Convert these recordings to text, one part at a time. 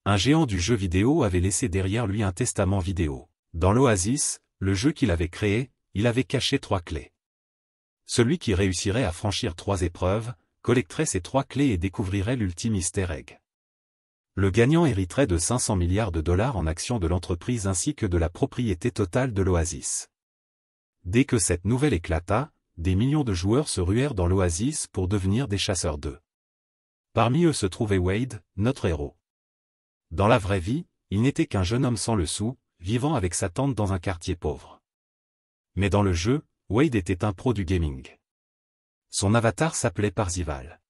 Un géant du jeu vidéo avait laissé derrière lui un testament vidéo. Dans l'Oasis, le jeu qu'il avait créé, il avait caché 3 clés. Celui qui réussirait à franchir 3 épreuves, collecterait ces 3 clés et découvrirait l'ultime easter egg. Le gagnant hériterait de 500 milliards de dollars en actions de l'entreprise ainsi que de la propriété totale de l'Oasis. Dès que cette nouvelle éclata, des millions de joueurs se ruèrent dans l'Oasis pour devenir des chasseurs d'œufs. Parmi eux se trouvait Wade, notre héros. Dans la vraie vie, il n'était qu'un jeune homme sans le sou, vivant avec sa tante dans un quartier pauvre. Mais dans le jeu, Wade était un pro du gaming. Son avatar s'appelait Parzival.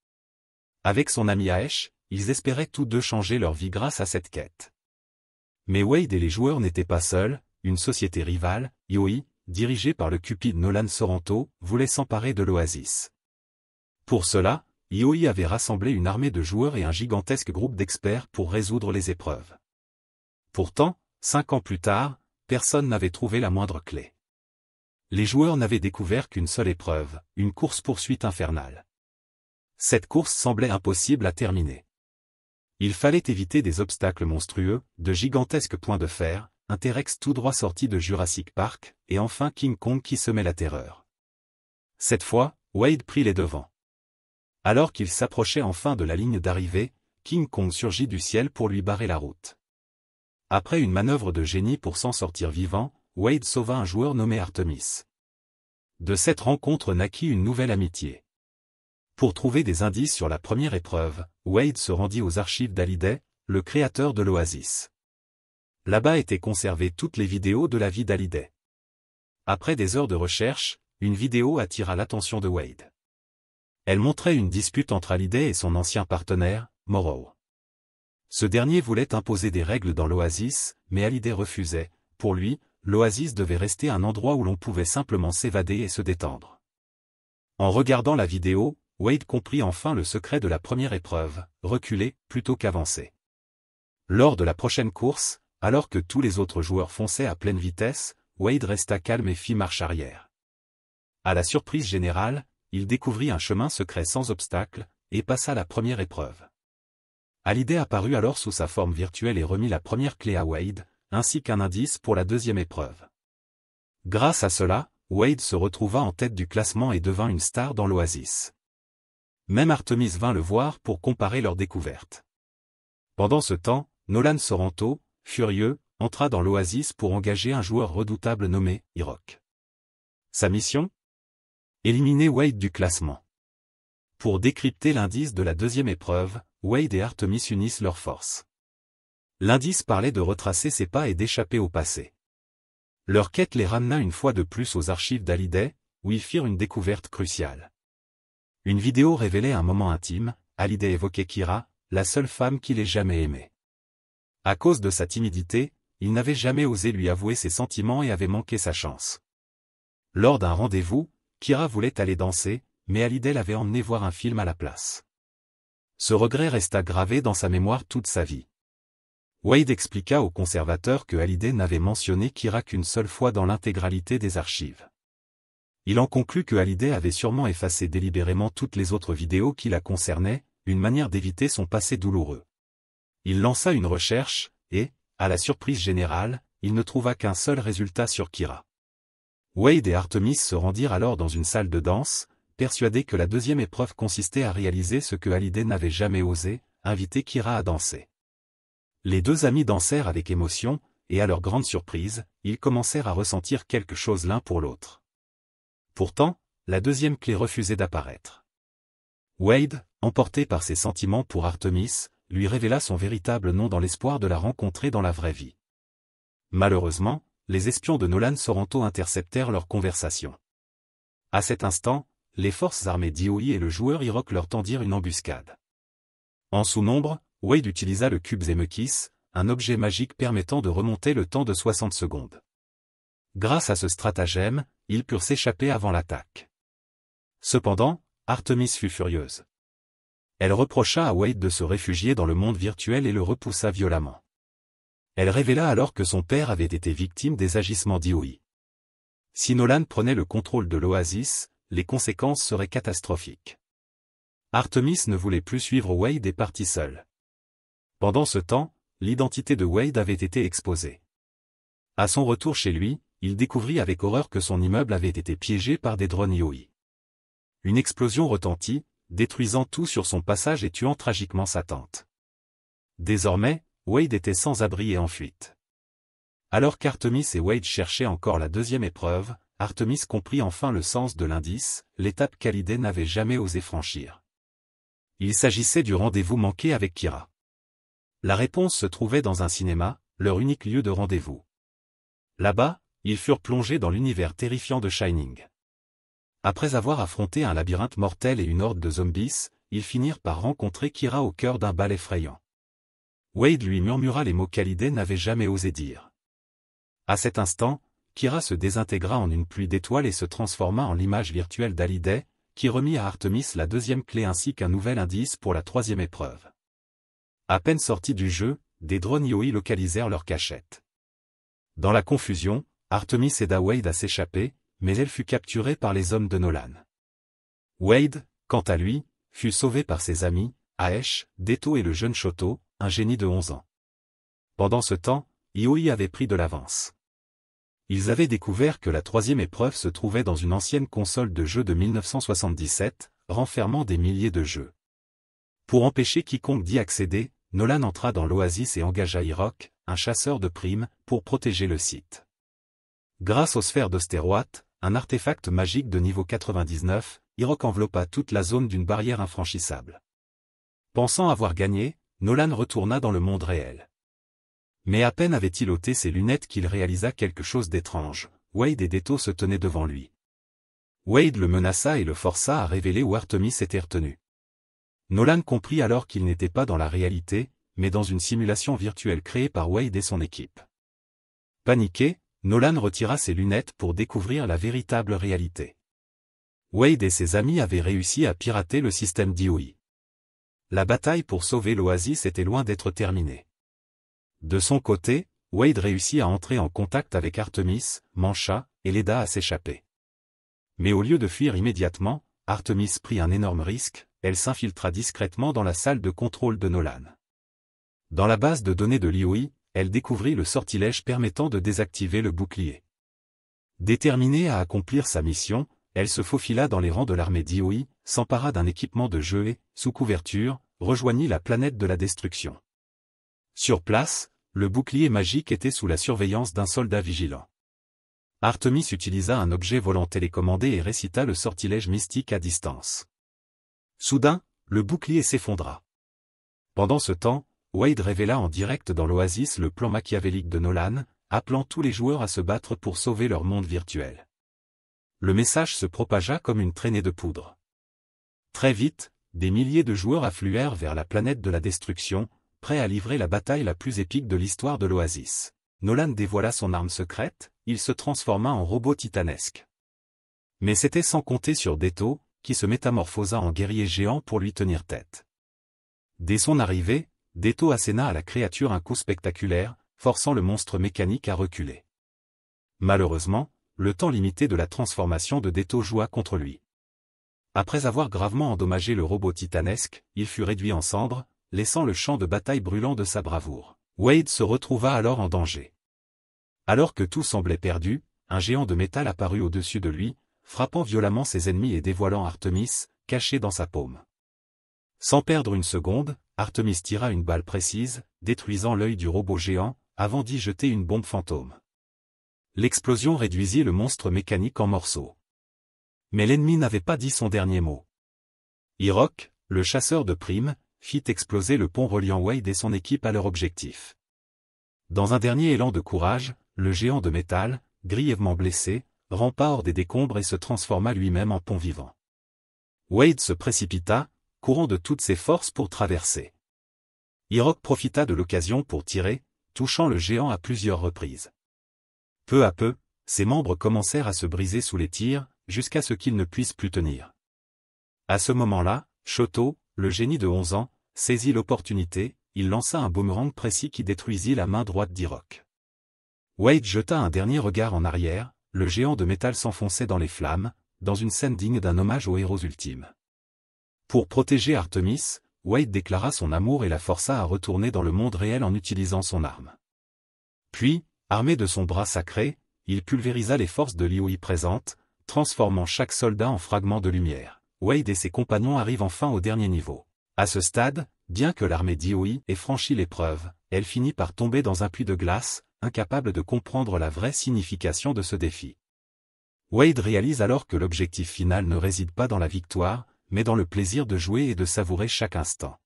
Avec son ami Aesh, ils espéraient tous deux changer leur vie grâce à cette quête. Mais Wade et les joueurs n'étaient pas seuls, une société rivale, IOI, dirigée par le cupide Nolan Sorrento, voulait s'emparer de l'Oasis. Pour cela, IOI avait rassemblé une armée de joueurs et un gigantesque groupe d'experts pour résoudre les épreuves. Pourtant, 5 ans plus tard, personne n'avait trouvé la moindre clé. Les joueurs n'avaient découvert qu'une seule épreuve, une course-poursuite infernale. Cette course semblait impossible à terminer. Il fallait éviter des obstacles monstrueux, de gigantesques points de fer, un T-Rex tout droit sorti de Jurassic Park, et enfin King Kong qui semait la terreur. Cette fois, Wade prit les devants. Alors qu'il s'approchait enfin de la ligne d'arrivée, King Kong surgit du ciel pour lui barrer la route. Après une manœuvre de génie pour s'en sortir vivant, Wade sauva un joueur nommé Artemis. De cette rencontre naquit une nouvelle amitié. Pour trouver des indices sur la première épreuve, Wade se rendit aux archives d'Hallyday, le créateur de l'Oasis. Là-bas étaient conservées toutes les vidéos de la vie d'Hallyday. Après des heures de recherche, une vidéo attira l'attention de Wade. Elle montrait une dispute entre Hallyday et son ancien partenaire, Morrow. Ce dernier voulait imposer des règles dans l'Oasis, mais Hallyday refusait. Pour lui, l'Oasis devait rester un endroit où l'on pouvait simplement s'évader et se détendre. En regardant la vidéo, Wade comprit enfin le secret de la première épreuve, reculer plutôt qu'avancer. Lors de la prochaine course, alors que tous les autres joueurs fonçaient à pleine vitesse, Wade resta calme et fit marche arrière. À la surprise générale, il découvrit un chemin secret sans obstacle, et passa la première épreuve. Hallyday apparut alors sous sa forme virtuelle et remit la première clé à Wade, ainsi qu'un indice pour la deuxième épreuve. Grâce à cela, Wade se retrouva en tête du classement et devint une star dans l'Oasis. Même Artemis vint le voir pour comparer leurs découvertes. Pendant ce temps, Nolan Sorrento, furieux, entra dans l'Oasis pour engager un joueur redoutable nommé Hiroc. Sa mission ? Éliminer Wade du classement. Pour décrypter l'indice de la deuxième épreuve, Wade et Artemis unissent leurs forces. L'indice parlait de retracer ses pas et d'échapper au passé. Leur quête les ramena une fois de plus aux archives d'Hallyday, où ils firent une découverte cruciale. Une vidéo révélait un moment intime, Hallyday évoquait Kira, la seule femme qu'il ait jamais aimée. À cause de sa timidité, il n'avait jamais osé lui avouer ses sentiments et avait manqué sa chance. Lors d'un rendez-vous, Kira voulait aller danser, mais Hallyday l'avait emmené voir un film à la place. Ce regret resta gravé dans sa mémoire toute sa vie. Wade expliqua au conservateur que Hallyday n'avait mentionné Kira qu'une seule fois dans l'intégralité des archives. Il en conclut que Hallyday avait sûrement effacé délibérément toutes les autres vidéos qui la concernaient, une manière d'éviter son passé douloureux. Il lança une recherche, et, à la surprise générale, il ne trouva qu'un seul résultat sur Kira. Wade et Artemis se rendirent alors dans une salle de danse, persuadés que la deuxième épreuve consistait à réaliser ce que Hallyday n'avait jamais osé, inviter Kira à danser. Les deux amis dansèrent avec émotion, et à leur grande surprise, ils commencèrent à ressentir quelque chose l'un pour l'autre. Pourtant, la deuxième clé refusait d'apparaître. Wade, emporté par ses sentiments pour Artemis, lui révéla son véritable nom dans l'espoir de la rencontrer dans la vraie vie. Malheureusement, les espions de Nolan Sorrento interceptèrent leur conversation. À cet instant, les forces armées d'IOI et le joueur Hiroc leur tendirent une embuscade. En sous-nombre, Wade utilisa le cube Zemeckis, un objet magique permettant de remonter le temps de 60 secondes. Grâce à ce stratagème, ils purent s'échapper avant l'attaque. Cependant, Artemis fut furieuse. Elle reprocha à Wade de se réfugier dans le monde virtuel et le repoussa violemment. Elle révéla alors que son père avait été victime des agissements d'IOI. Si Nolan prenait le contrôle de l'Oasis, les conséquences seraient catastrophiques. Artemis ne voulait plus suivre Wade et partit seule. Pendant ce temps, l'identité de Wade avait été exposée. À son retour chez lui, il découvrit avec horreur que son immeuble avait été piégé par des drones Yoi. Une explosion retentit, détruisant tout sur son passage et tuant tragiquement sa tante. Désormais, Wade était sans abri et en fuite. Alors qu'Artemis et Wade cherchaient encore la deuxième épreuve, Artemis comprit enfin le sens de l'indice, l'étape qu'Hallyday n'avait jamais osé franchir. Il s'agissait du rendez-vous manqué avec Kira. La réponse se trouvait dans un cinéma, leur unique lieu de rendez-vous. Là-bas, ils furent plongés dans l'univers terrifiant de Shining. Après avoir affronté un labyrinthe mortel et une horde de zombies, ils finirent par rencontrer Kira au cœur d'un bal effrayant. Wade lui murmura les mots qu'Hallyday n'avait jamais osé dire. À cet instant, Kira se désintégra en une pluie d'étoiles et se transforma en l'image virtuelle d'Hallyday, qui remit à Artemis la deuxième clé ainsi qu'un nouvel indice pour la troisième épreuve. À peine sortis du jeu, des drones Yoi localisèrent leur cachette. Dans la confusion, Artemis aida Wade à s'échapper, mais elle fut capturée par les hommes de Nolan. Wade, quant à lui, fut sauvé par ses amis, Aesh, Deto et le jeune Shoto, un génie de 11 ans. Pendant ce temps, Yoi avait pris de l'avance. Ils avaient découvert que la troisième épreuve se trouvait dans une ancienne console de jeux de 1977, renfermant des milliers de jeux. Pour empêcher quiconque d'y accéder, Nolan entra dans l'Oasis et engagea Hiroc, un chasseur de primes, pour protéger le site. Grâce aux sphères d'Ostéroat, un artefact magique de niveau 99, Hiroc enveloppa toute la zone d'une barrière infranchissable. Pensant avoir gagné, Nolan retourna dans le monde réel. Mais à peine avait-il ôté ses lunettes qu'il réalisa quelque chose d'étrange. Wade et Deto se tenaient devant lui. Wade le menaça et le força à révéler où Artemis était retenu. Nolan comprit alors qu'il n'était pas dans la réalité, mais dans une simulation virtuelle créée par Wade et son équipe. Paniqué, Nolan retira ses lunettes pour découvrir la véritable réalité. Wade et ses amis avaient réussi à pirater le système d'Yoi. La bataille pour sauver l'Oasis était loin d'être terminée. De son côté, Wade réussit à entrer en contact avec Artemis, Mancha, et l'aida à s'échapper. Mais au lieu de fuir immédiatement, Artemis prit un énorme risque, elle s'infiltra discrètement dans la salle de contrôle de Nolan. Dans la base de données de l'Yoi, elle découvrit le sortilège permettant de désactiver le bouclier. Déterminée à accomplir sa mission, elle se faufila dans les rangs de l'armée d'Yoi, s'empara d'un équipement de jeu et, sous couverture, rejoignit la planète de la destruction. Sur place, le bouclier magique était sous la surveillance d'un soldat vigilant. Artemis utilisa un objet volant télécommandé et récita le sortilège mystique à distance. Soudain, le bouclier s'effondra. Pendant ce temps, Wade révéla en direct dans l'Oasis le plan machiavélique de Nolan, appelant tous les joueurs à se battre pour sauver leur monde virtuel. Le message se propagea comme une traînée de poudre. Très vite, des milliers de joueurs affluèrent vers la planète de la destruction, prêts à livrer la bataille la plus épique de l'histoire de l'Oasis. Nolan dévoila son arme secrète, il se transforma en robot titanesque. Mais c'était sans compter sur Deto, qui se métamorphosa en guerrier géant pour lui tenir tête. Dès son arrivée, Deto asséna à la créature un coup spectaculaire, forçant le monstre mécanique à reculer. Malheureusement, le temps limité de la transformation de Deto joua contre lui. Après avoir gravement endommagé le robot titanesque, il fut réduit en cendres, laissant le champ de bataille brûlant de sa bravoure. Wade se retrouva alors en danger. Alors que tout semblait perdu, un géant de métal apparut au-dessus de lui, frappant violemment ses ennemis et dévoilant Artemis, caché dans sa paume. Sans perdre une seconde, Artemis tira une balle précise, détruisant l'œil du robot géant, avant d'y jeter une bombe fantôme. L'explosion réduisit le monstre mécanique en morceaux. Mais l'ennemi n'avait pas dit son dernier mot. Hiroc, le chasseur de primes, fit exploser le pont reliant Wade et son équipe à leur objectif. Dans un dernier élan de courage, le géant de métal, grièvement blessé, rampa hors des décombres et se transforma lui-même en pont vivant. Wade se précipita, courant de toutes ses forces pour traverser. Hiroc profita de l'occasion pour tirer, touchant le géant à plusieurs reprises. Peu à peu, ses membres commencèrent à se briser sous les tirs, jusqu'à ce qu'il ne puisse plus tenir. À ce moment-là, Shoto, le génie de 11 ans, saisit l'opportunité, il lança un boomerang précis qui détruisit la main droite d'Hiroc. Wade jeta un dernier regard en arrière, le géant de métal s'enfonçait dans les flammes, dans une scène digne d'un hommage aux héros ultimes. Pour protéger Artemis, Wade déclara son amour et la força à retourner dans le monde réel en utilisant son arme. Puis, armé de son bras sacré, il pulvérisa les forces de Liyue présentes, transformant chaque soldat en fragments de lumière. Wade et ses compagnons arrivent enfin au dernier niveau. À ce stade, bien que l'armée d'Liyue ait franchi l'épreuve, elle finit par tomber dans un puits de glace, incapable de comprendre la vraie signification de ce défi. Wade réalise alors que l'objectif final ne réside pas dans la victoire, mais dans le plaisir de jouer et de savourer chaque instant.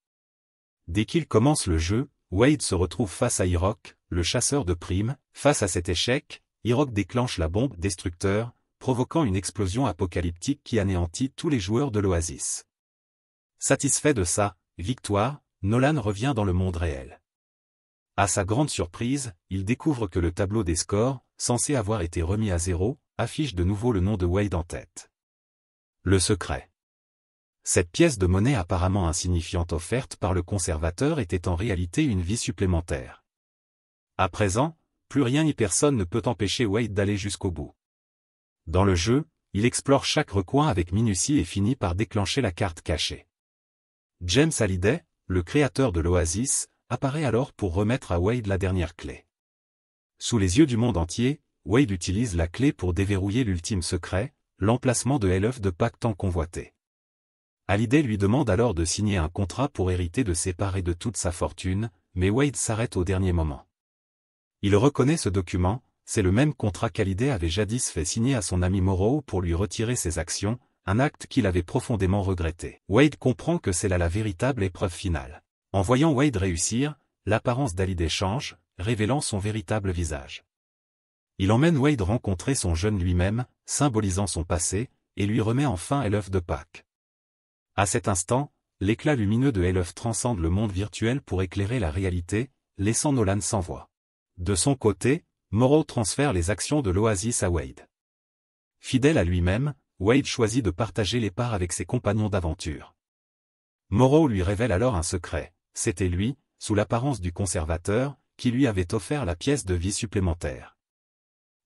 Dès qu'il commence le jeu, Wade se retrouve face à Hirock, le chasseur de primes. Face à cet échec, Hirock déclenche la bombe destructeur, provoquant une explosion apocalyptique qui anéantit tous les joueurs de l'Oasis. Satisfait de sa victoire, Nolan revient dans le monde réel. À sa grande surprise, il découvre que le tableau des scores, censé avoir été remis à 0, affiche de nouveau le nom de Wade en tête. Le secret. Cette pièce de monnaie apparemment insignifiante offerte par le conservateur était en réalité une vie supplémentaire. À présent, plus rien ni personne ne peut empêcher Wade d'aller jusqu'au bout. Dans le jeu, il explore chaque recoin avec minutie et finit par déclencher la carte cachée. James Hallyday, le créateur de l'Oasis, apparaît alors pour remettre à Wade la dernière clé. Sous les yeux du monde entier, Wade utilise la clé pour déverrouiller l'ultime secret, l'emplacement de l'œuf de Pâques tant convoité. Hallyday lui demande alors de signer un contrat pour hériter de ses parts et de toute sa fortune, mais Wade s'arrête au dernier moment. Il reconnaît ce document, c'est le même contrat qu'Hallyday avait jadis fait signer à son ami Morrow pour lui retirer ses actions, un acte qu'il avait profondément regretté. Wade comprend que c'est là la véritable épreuve finale. En voyant Wade réussir, l'apparence d'Hallyday change, révélant son véritable visage. Il emmène Wade rencontrer son jeune lui-même, symbolisant son passé, et lui remet enfin l'œuf de Pâques. À cet instant, l'éclat lumineux de l'œuf transcende le monde virtuel pour éclairer la réalité, laissant Nolan sans voix. De son côté, Morrow transfère les actions de l'Oasis à Wade. Fidèle à lui-même, Wade choisit de partager les parts avec ses compagnons d'aventure. Morrow lui révèle alors un secret, c'était lui, sous l'apparence du conservateur, qui lui avait offert la pièce de vie supplémentaire.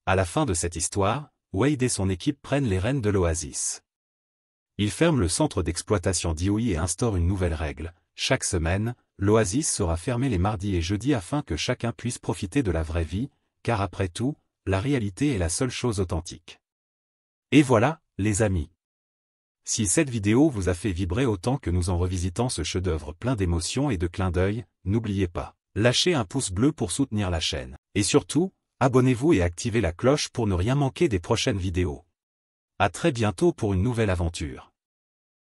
À la fin de cette histoire, Wade et son équipe prennent les rênes de l'Oasis. Ils ferment le centre d'exploitation d'Liyue et instaurent une nouvelle règle. Chaque semaine, l'Oasis sera fermé les mardis et jeudis afin que chacun puisse profiter de la vraie vie, car après tout, la réalité est la seule chose authentique. Et voilà, les amis. Si cette vidéo vous a fait vibrer autant que nous en revisitant ce chef-d'œuvre plein d'émotions et de clins d'œil, n'oubliez pas, lâchez un pouce bleu pour soutenir la chaîne. Et surtout, abonnez-vous et activez la cloche pour ne rien manquer des prochaines vidéos. À très bientôt pour une nouvelle aventure.